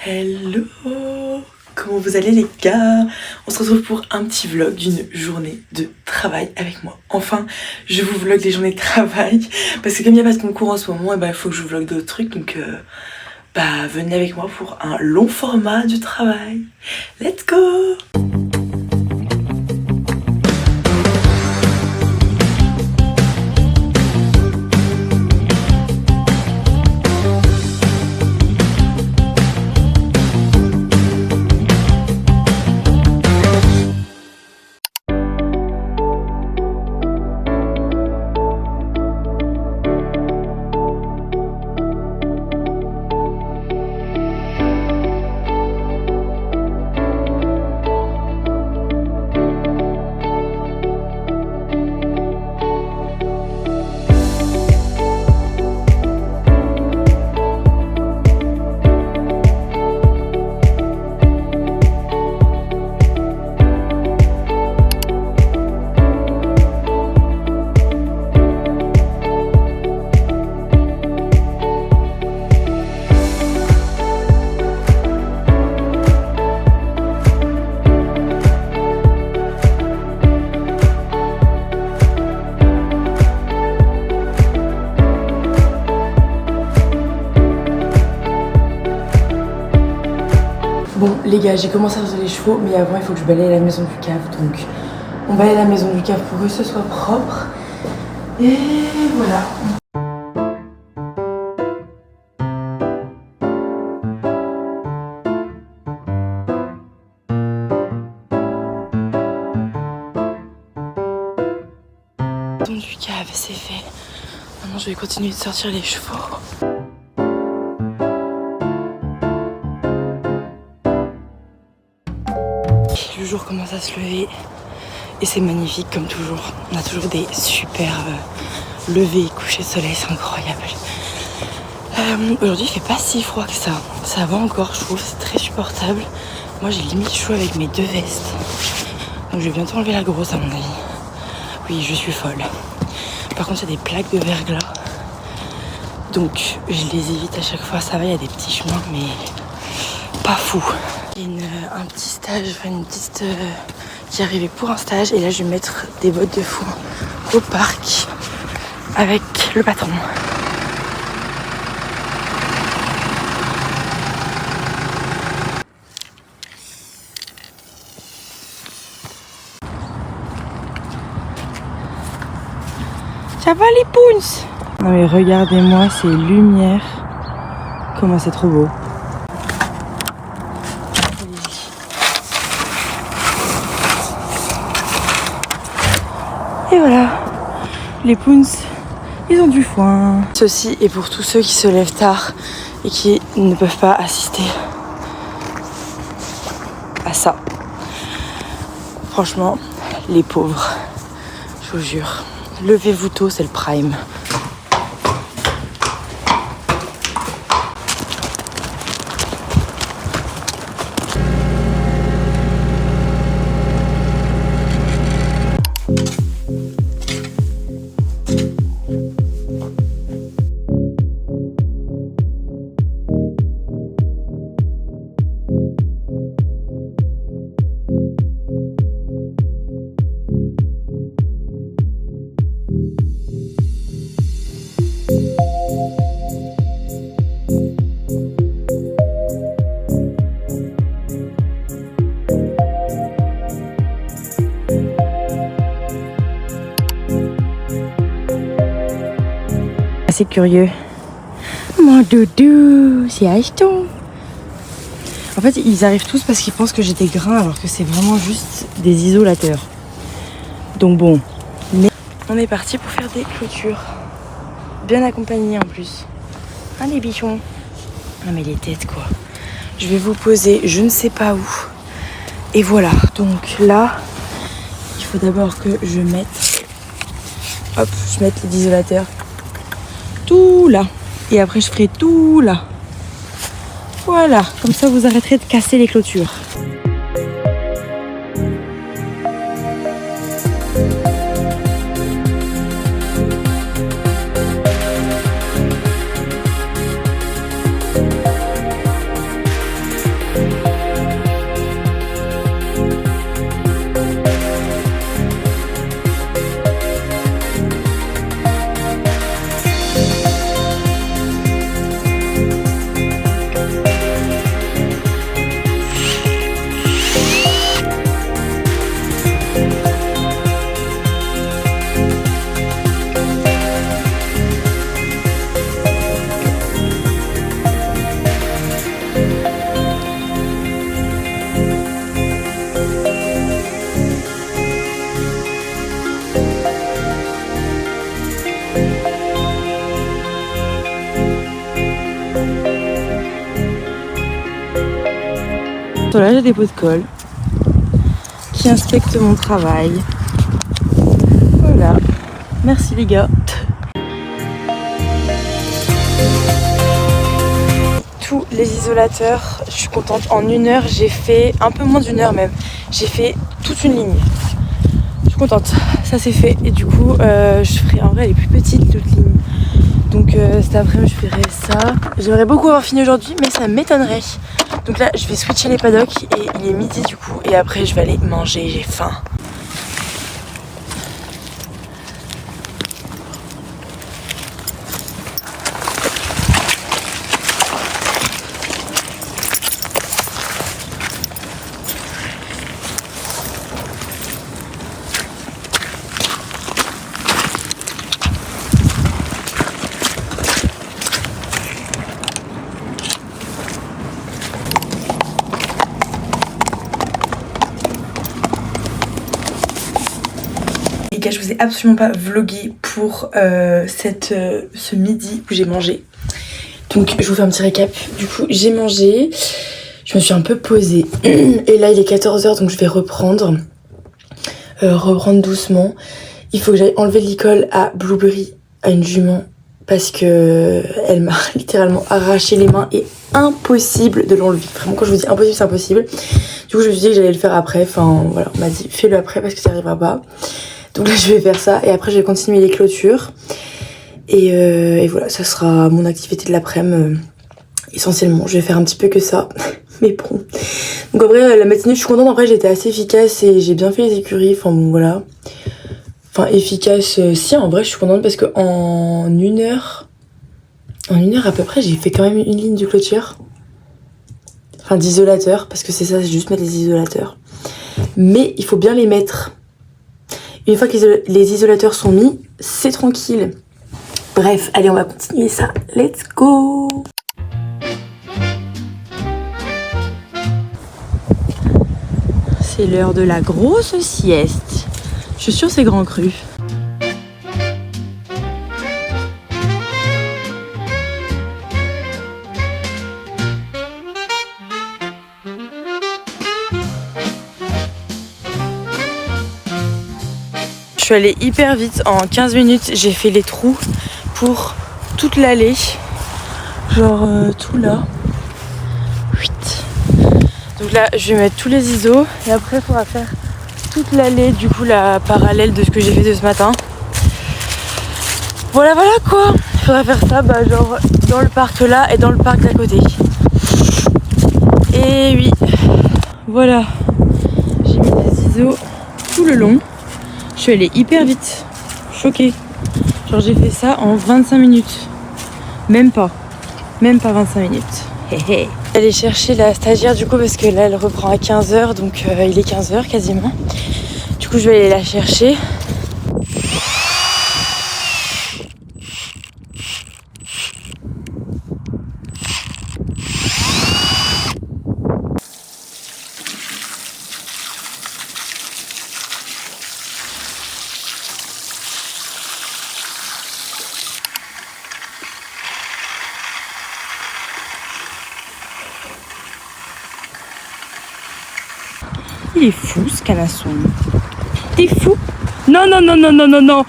Hello! Comment vous allez les gars? On se retrouve pour un petit vlog d'une journée de travail avec moi. Enfin, je vous vlog des journées de travail parce que comme il n'y a pas de concours en ce moment, il faut que je vous vlog d'autres trucs. Donc venez avec moi pour un long format du travail. Let's go! Bon les gars, j'ai commencé à faire les chevaux, mais avant il faut que je balaye la maison du cave. Donc on balaye la maison du cave pour que ce soit propre. Et voilà. La maison du cave, c'est fait. Maintenant je vais continuer de sortir les chevaux. Le jour commence à se lever et c'est magnifique comme toujours. On a toujours des super levées et couchers de soleil, c'est incroyable. Aujourd'hui il fait pas si froid que ça. Ça va encore, je trouve, c'est très supportable. Moi j'ai limite chaud avec mes deux vestes. Donc je vais bientôt enlever la grosse à mon avis. Oui, je suis folle. Par contre il y a des plaques de verglas. Donc je les évite à chaque fois. Ça va, il y a des petits chemins mais pas fou. Il y a un petit stage, une petite qui est arrivée pour un stage et là je vais mettre des bottes de fou au parc avec le patron. Ça va les pounces? Non mais regardez-moi ces lumières, comment c'est trop beau. Et voilà, les pounces, ils ont du foin. Ceci est pour tous ceux qui se lèvent tard et qui ne peuvent pas assister à ça. Franchement, les pauvres, je vous jure. Levez-vous tôt, c'est le prime. C'est curieux. Mon doudou, c'est Ashton. En fait, ils arrivent tous parce qu'ils pensent que j'ai des grains alors que c'est vraiment juste des isolateurs. Donc bon, mais on est parti pour faire des clôtures. Bien accompagnés en plus. Ah les bichons. Ah mais les têtes quoi. Je vais vous poser je ne sais pas où. Et voilà. Donc là, il faut d'abord que je mette... Hop, je mette les isolateurs. Tout là. Et après je ferai tout là. Voilà, comme ça vous arrêterez de casser les clôtures. Voilà, j'ai des pots de colle qui inspectent mon travail. Voilà, merci les gars. Tous les isolateurs, je suis contente. En 1 heure, j'ai fait un peu moins d'1 heure même. J'ai fait toute une ligne. Je suis contente, ça c'est fait. Et du coup, je ferai en vrai les plus petites toutes lignes. Donc cet après-midi, je ferai ça. J'aimerais beaucoup avoir fini aujourd'hui, mais ça m'étonnerait. Donc là, je vais switcher les paddocks et il est midi du coup. Et après, je vais aller manger, j'ai faim. Les gars, je vous ai absolument pas vlogué pour ce midi où j'ai mangé. Donc je vous fais un petit récap. Du coup j'ai mangé, je me suis un peu posée. Et là il est 14h donc je vais reprendre doucement. Il faut que j'aille enlever le licol à Blueberry, à une jument, parce que elle m'a littéralement arraché les mains et impossible de l'enlever. Vraiment quand je vous dis impossible c'est impossible. Du coup je me suis dit que j'allais le faire après. Enfin voilà, on m'a dit fais-le après parce que ça arrivera pas. Donc là je vais faire ça et après je vais continuer les clôtures. Et voilà, ça sera mon activité de l'après-midi. Essentiellement, je vais faire un petit peu que ça. Mais bon. Donc en vrai, la matinée, je suis contente. En vrai, j'ai été assez efficace et j'ai bien fait les écuries. Enfin bon, voilà. Enfin, efficace, si, en vrai, je suis contente parce que en 1 heure... En 1 heure à peu près, j'ai fait quand même une ligne de clôture. Enfin, d'isolateur. Parce que c'est ça, c'est juste mettre les isolateurs. Mais il faut bien les mettre. Une fois que les isolateurs sont mis, c'est tranquille. Bref, allez, on va continuer ça. Let's go! C'est l'heure de la grosse sieste. Je suis sûre que c'est Grand Cru. Je suis allée hyper vite. En 15 minutes, j'ai fait les trous pour toute l'allée. Genre tout là. 8. Donc là, je vais mettre tous les ISO. Et après, il faudra faire toute l'allée, du coup, la parallèle de ce que j'ai fait de ce matin. Voilà, voilà quoi. Il faudra faire ça, bah, genre dans le parc là et dans le parc d'à côté. Et oui. Voilà. J'ai mis des ISO tout le long. Je suis allée hyper vite. Choquée. Genre j'ai fait ça en 25 minutes. Même pas 25 minutes. Hé. Aller chercher la stagiaire du coup parce que là elle reprend à 15h donc il est 15h quasiment. Du coup je vais aller la chercher. Il est fou ce canasson. T'es fou? Non, non, non, non, non, non, non.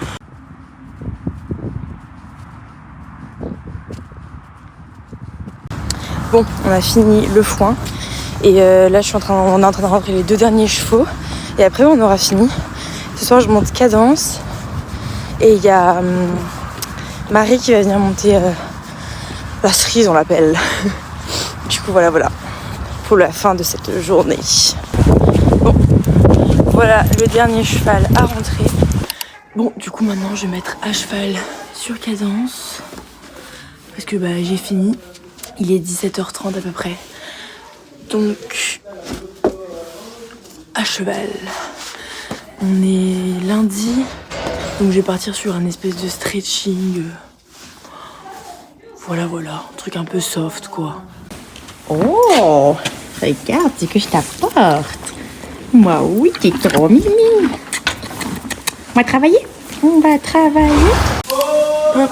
Bon, on a fini le foin. Et là, on est en train de rentrer les 2 derniers chevaux. Et après, on aura fini. Ce soir, je monte Cadence. Et il y a Marie qui va venir monter la cerise, on l'appelle. Du coup, voilà. Pour la fin de cette journée. Bon, voilà le dernier cheval à rentrer. Bon, du coup maintenant je vais mettre à cheval sur Cadence. Parce que bah j'ai fini. Il est 17h30 à peu près. Donc, à cheval. On est lundi. Donc je vais partir sur un espèce de stretching. Voilà, un truc un peu soft quoi. Oh, regarde ce que je t'apporte. Moi, oui, t'es trop mimi. On va travailler? On va travailler. Hop.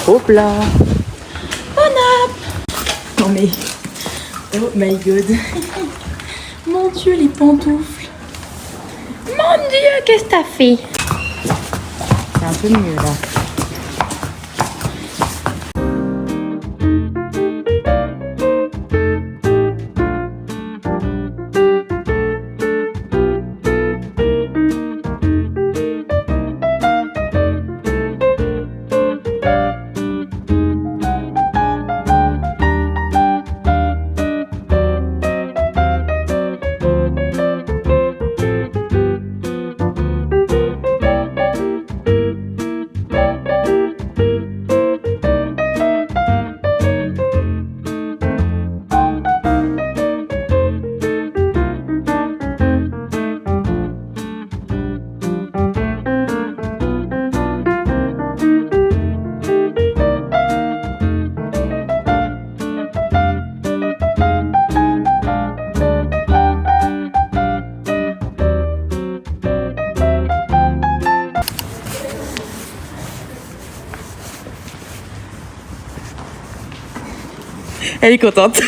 Hop là. Non mais... Oh my god. Mon Dieu, les pantoufles. Mon Dieu, qu'est-ce que t'as fait? C'est un peu mieux là. Elle est contente.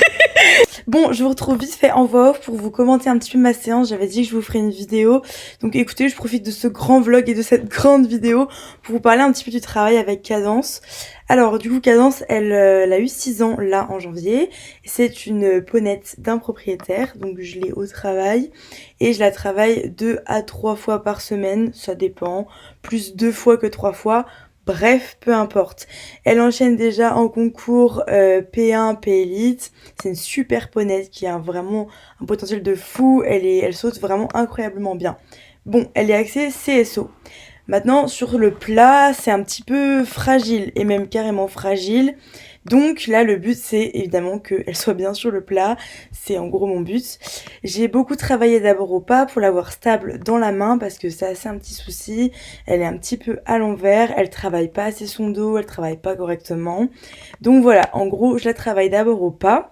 Bon, je vous retrouve vite fait en voix off pour vous commenter un petit peu ma séance. J'avais dit que je vous ferais une vidéo. Donc écoutez, je profite de ce grand vlog et de cette grande vidéo pour vous parler un petit peu du travail avec Cadence. Alors du coup, Cadence, elle a eu 6 ans là en janvier. C'est une ponette d'un propriétaire. Donc je l'ai au travail et je la travaille 2 à 3 fois par semaine. Ça dépend. Plus 2 fois que 3 fois. Bref, peu importe. Elle enchaîne déjà en concours P1, P Elite. C'est une super ponette qui a vraiment un potentiel de fou. Elle saute vraiment incroyablement bien. Bon, elle est axée CSO. Maintenant, sur le plat, c'est un petit peu fragile et même carrément fragile. Donc là, le but, c'est évidemment qu'elle soit bien sur le plat. C'est en gros mon but. J'ai beaucoup travaillé d'abord au pas pour l'avoir stable dans la main parce que ça c'est un petit souci. Elle est un petit peu à l'envers. Elle travaille pas assez son dos. Elle travaille pas correctement. Donc voilà, en gros, je la travaille d'abord au pas.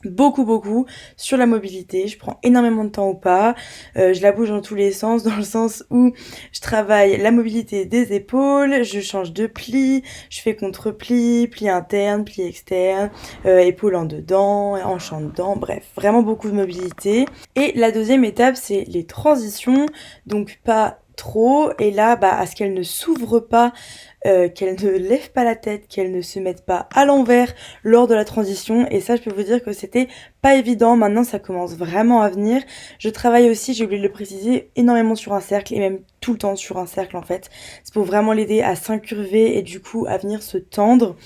Beaucoup sur la mobilité, je prends énormément de temps au pas, je la bouge dans tous les sens, dans le sens où je travaille la mobilité des épaules, je change de pli, je fais contre-pli, pli interne, pli externe, épaules en dedans, hanche en dedans, bref, vraiment beaucoup de mobilité. Et la deuxième étape, c'est les transitions, donc pas trop, et là, à ce qu'elle ne s'ouvre pas, qu'elle ne lève pas la tête, qu'elle ne se mette pas à l'envers lors de la transition, et ça je peux vous dire que c'était pas évident. Maintenant ça commence vraiment à venir. Je travaille aussi, j'ai oublié de le préciser, énormément sur un cercle et même tout le temps sur un cercle en fait. C'est pour vraiment l'aider à s'incurver et du coup à venir se tendre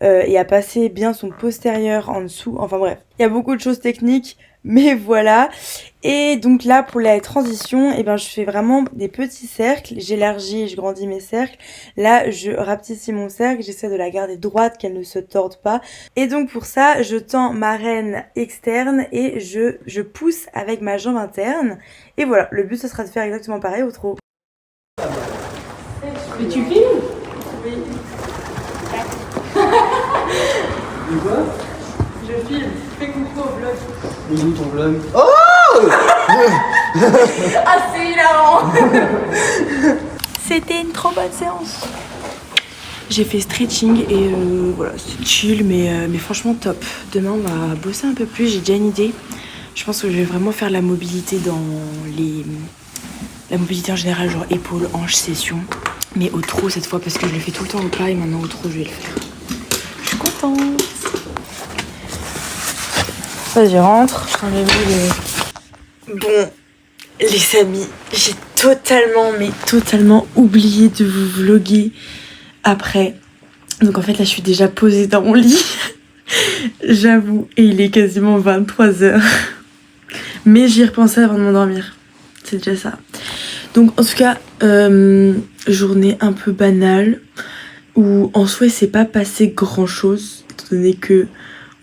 et à passer bien son postérieur en dessous, enfin bref, il y a beaucoup de choses techniques. Mais voilà, et donc là pour la transition, je fais vraiment des petits cercles, j'élargis et je grandis mes cercles. Là je rapetissis mon cercle, j'essaie de la garder droite, qu'elle ne se torde pas. Et donc pour ça, je tends ma reine externe et je pousse avec ma jambe interne. Et voilà, le but ce sera de faire exactement pareil au trot. Mais tu filmes? Oui. De quoi? Je filme, fais coucou au vlog. Il est où ton vlog? Oh! Ah c'est hilarant. C'était une trop bonne séance. J'ai fait stretching et voilà, c'est chill mais franchement top. Demain on va bosser un peu plus, j'ai déjà une idée. Je pense que je vais vraiment faire la mobilité dans la mobilité en général, genre épaules, hanches, session. Mais au trot cette fois parce que je le fais tout le temps au pas et maintenant au trot je vais le faire. Je suis contente. Vas-y rentre, enlève les... Bon les amis, j'ai totalement oublié de vous vlogger après. Donc en fait là je suis déjà posée dans mon lit. J'avoue, et il est quasiment 23h. Mais j'y repensais avant de m'endormir. C'est déjà ça. Donc en tout cas, journée un peu banale. Où en soi il s'est pas passé grand chose. Étant donné que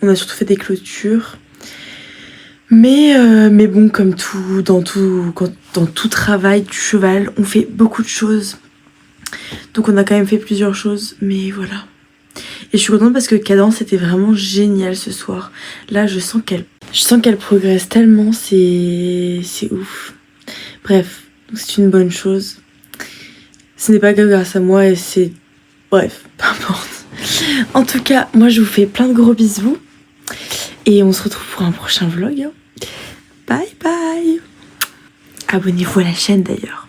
on a surtout fait des clôtures. Mais bon, comme tout, dans tout travail du cheval, on fait beaucoup de choses. Donc on a quand même fait plusieurs choses, mais voilà. Et je suis contente parce que Cadence était vraiment géniale ce soir. Là, je sens qu'elle progresse tellement, c'est ouf. Bref, c'est une bonne chose. Ce n'est pas que grâce à moi et c'est... Bref, peu importe. En tout cas, moi je vous fais plein de gros bisous. Et on se retrouve pour un prochain vlog. Bye bye. Abonnez-vous à la chaîne d'ailleurs.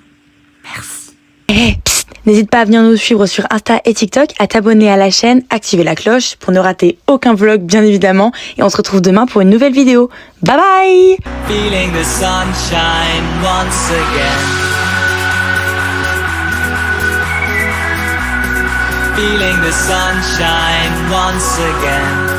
Merci. Hey, n'hésite pas à venir nous suivre sur Insta et TikTok, à t'abonner à la chaîne, activer la cloche pour ne rater aucun vlog bien évidemment. Et on se retrouve demain pour une nouvelle vidéo. Bye bye. Feeling the sunshine once again. Feeling the sunshine once again.